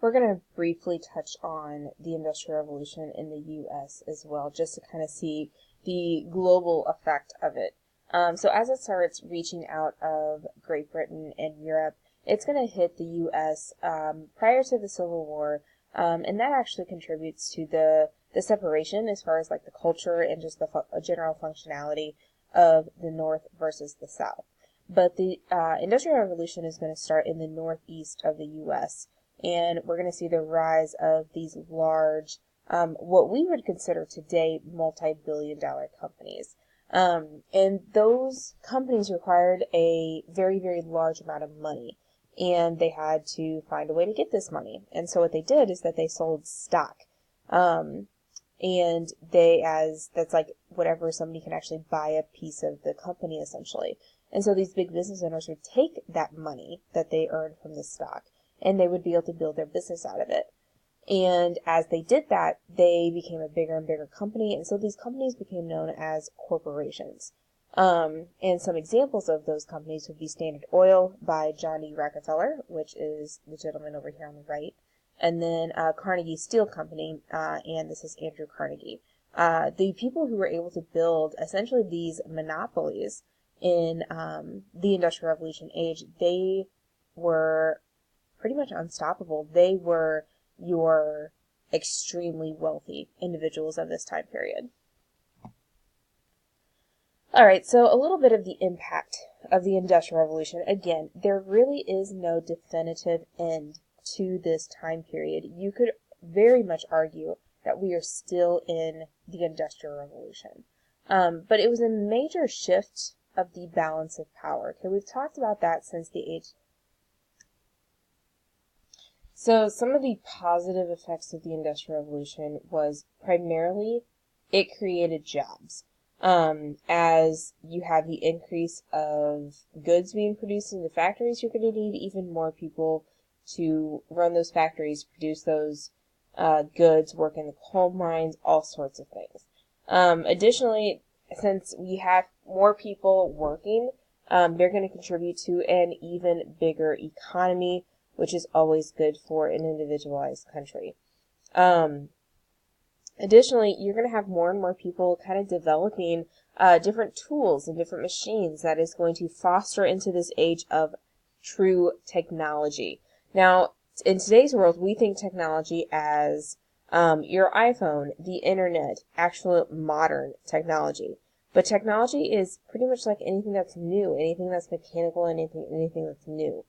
we're going to briefly touch on the Industrial Revolution in the U.S. as well, just to kind of see the global effect of it. So as it starts reaching out of Great Britain and Europe, it's going to hit the U.S. Prior to the Civil War, and that actually contributes to the separation as far as like the culture and just the general functionality of the North versus the South. But the Industrial Revolution is going to start in the northeast of the U.S., and we're going to see the rise of these large, what we would consider today multi-billion-dollar companies. And those companies required a very, very large amount of money, and they had to find a way to get this money. And so what they did is that they sold stock. And that's like whatever somebody can actually buy a piece of the company essentially. And so these big business owners would take that money that they earned from the stock, and they would be able to build their business out of it. And as they did that, they became a bigger and bigger company, and so these companies became known as corporations. And some examples of those companies would be Standard Oil by John D. Rockefeller, which is the gentleman over here on the right, and then Carnegie Steel Company, and this is Andrew Carnegie. The people who were able to build essentially these monopolies in the Industrial Revolution age, they were pretty much unstoppable. They were your extremely wealthy individuals of this time period. All right, so a little bit of the impact of the Industrial Revolution. Again, there really is no definitive end to this time period. You could very much argue that we are still in the Industrial Revolution. But it was a major shift of the balance of power. Okay, we've talked about that since the age. So some of the positive effects of the Industrial Revolution was primarily it created jobs. As you have the increase of goods being produced in the factories, you're going to need even more people to run those factories, produce those goods, work in the coal mines, all sorts of things. Additionally, since we have more people working, they're going to contribute to an even bigger economy, which is always good for an individualized country. Additionally, you're going to have more and more people kind of developing different tools and different machines that is going to foster into this age of true technology. Now, in today's world, we think technology as your iPhone, the internet, actual modern technology. But technology is pretty much like anything that's new, anything that's mechanical, anything that's new.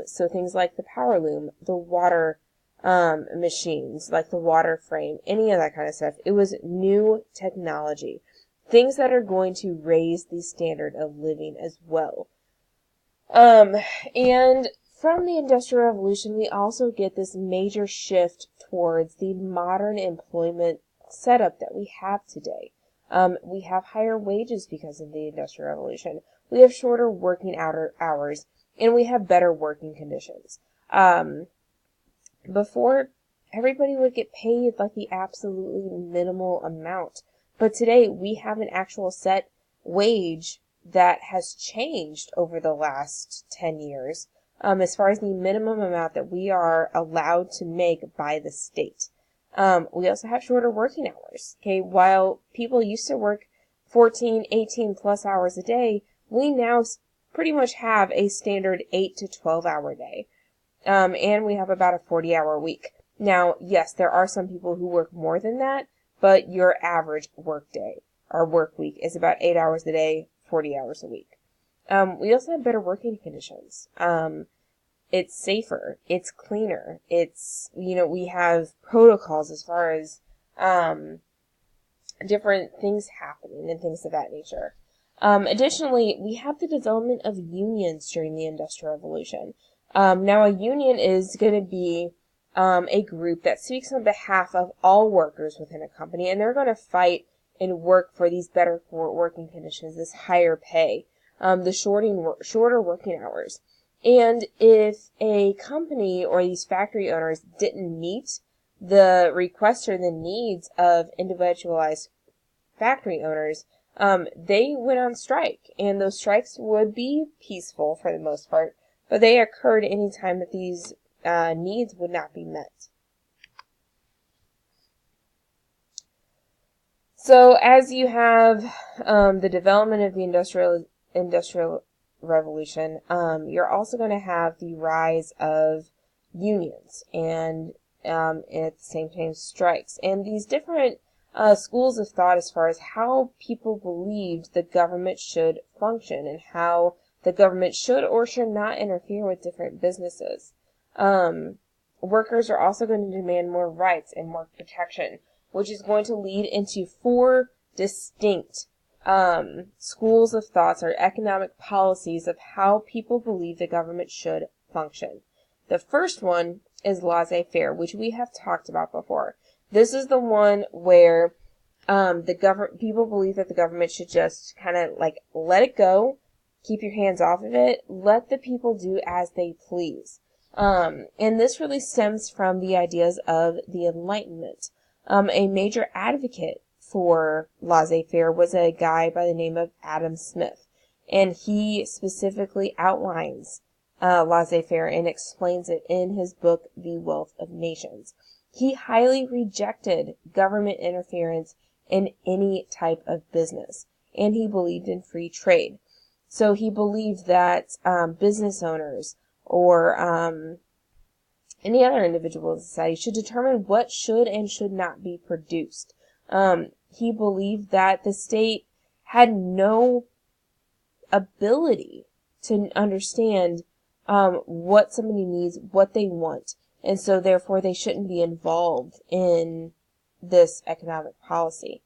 So things like the power loom, the water machines, like the water frame, any of that kind of stuff. It was new technology. Things that are going to raise the standard of living as well. And from the Industrial Revolution, we also get this major shift towards the modern employment setup that we have today. We have higher wages because of the Industrial Revolution. We have shorter working hours, and we have better working conditions. Before, everybody would get paid like the absolutely minimal amount. But today, we have an actual set wage that has changed over the last 10 years, as far as the minimum amount that we are allowed to make by the state. We also have shorter working hours. Okay, while people used to work 14, 18 plus hours a day, we now pretty much have a standard 8 to 12 hour day. And we have about a 40-hour week. Now, yes, there are some people who work more than that, but your average work day or work week is about 8 hours a day, 40 hours a week. We also have better working conditions. It's safer. It's cleaner. We have protocols as far as, different things happening and things of that nature. Additionally, we have the development of unions during the Industrial Revolution. Now a union is going to be, a group that speaks on behalf of all workers within a company, and they're going to fight and work for these better working conditions, this higher pay, the shorter working hours. And if a company or these factory owners didn't meet the requests or the needs of individualized factory owners, they went on strike. And those strikes would be peaceful for the most part, but they occurred anytime that these needs would not be met. So as you have the development of the industrial revolution, you're also going to have the rise of unions and at the same time strikes, and these different schools of thought as far as how people believed the government should function and how the government should or should not interfere with different businesses. Workers are also going to demand more rights and more protection, which is going to lead into 4 distinct schools of thoughts or economic policies of how people believe the government should function. The first one is laissez-faire, which we have talked about before. This is the one where people believe that the government should just kind of like let it go, keep your hands off of it, let the people do as they please. And this really stems from the ideas of the Enlightenment. A major advocate for laissez-faire was a guy by the name of Adam Smith, and he specifically outlines laissez-faire and explains it in his book, The Wealth of Nations. He highly rejected government interference in any type of business, and he believed in free trade. So he believed that business owners or any other individual in society should determine what should and should not be produced. He believed that the state had no ability to understand what somebody needs, what they want, and so therefore they shouldn't be involved in this economic policy.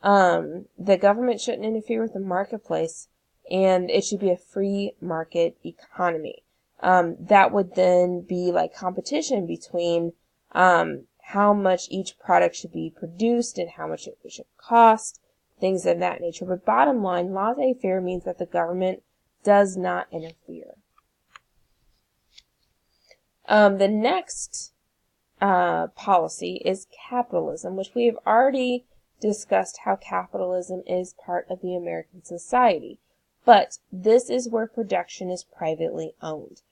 The government shouldn't interfere with the marketplace, and it should be a free market economy. That would then be like competition between how much each product should be produced and how much it should cost, things of that nature. But bottom line, laissez-faire means that the government does not interfere. The next policy is capitalism, which we have already discussed how capitalism is part of the American society. But this is where production is privately owned.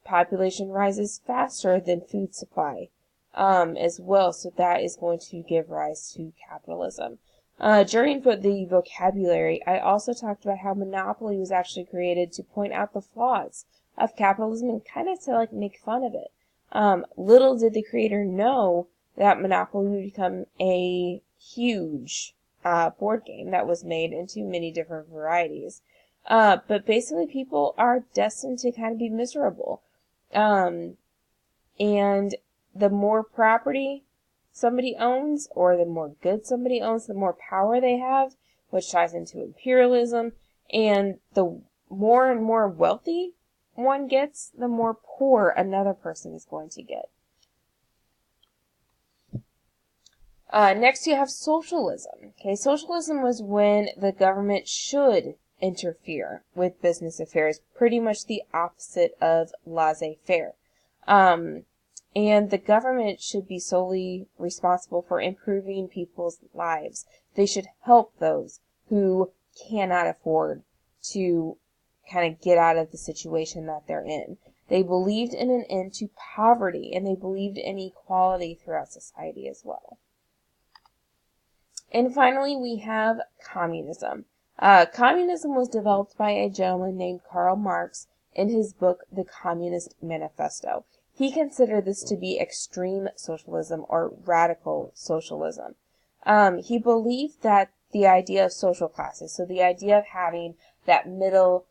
Population rises faster than food supply as well, so that is going to give rise to capitalism. During the vocabulary, I also talked about how monopoly was actually created to point out the flaws of capitalism and kind of to like make fun of it. Little did the creator know that Monopoly would become a huge board game that was made into many different varieties. But basically people are destined to kind of be miserable. And the more property somebody owns, or the more goods somebody owns, the more power they have, which ties into imperialism. And the more and more wealthy one gets, the more poor another person is going to get. Next you have socialism. Okay, socialism was when the government should interfere with business affairs, pretty much the opposite of laissez-faire. And the government should be solely responsible for improving people's lives. They should help those who cannot afford to kind of get out of the situation that they're in. They believed in an end to poverty, and they believed in equality throughout society as well. And finally, we have communism. Communism was developed by a gentleman named Karl Marx in his book, The Communist Manifesto. He considered this to be extreme socialism or radical socialism. He believed that the idea of social classes, so the idea of having that middle,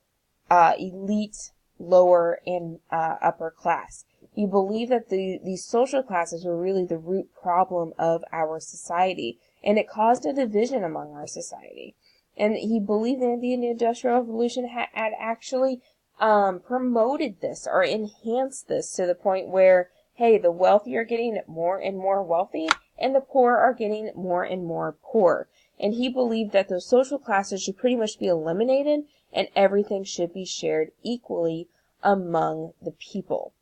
elite, lower, and upper class. He believed that these social classes were really the root problem of our society, and it caused a division among our society. And he believed that the Industrial Revolution had actually promoted this or enhanced this to the point where, hey, the wealthy are getting more and more wealthy, and the poor are getting more and more poor. And he believed that those social classes should pretty much be eliminated, and everything should be shared equally among the people.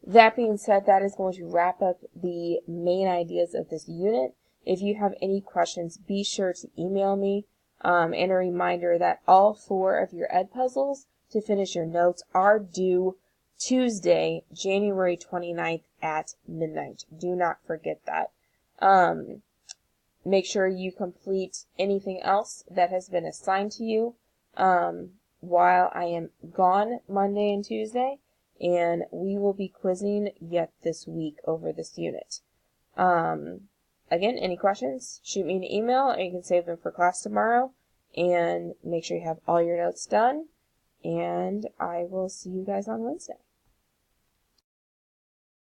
That being said, that is going to wrap up the main ideas of this unit. If you have any questions, be sure to email me. And a reminder that all 4 of your ed puzzles to finish your notes are due Tuesday, January 29th at midnight. Do not forget that. Make sure you complete anything else that has been assigned to you while I am gone Monday and Tuesday, and we will be quizzing yet this week over this unit. Again, any questions, shoot me an email, or you can save them for class tomorrow, and make sure you have all your notes done, and I will see you guys on Wednesday.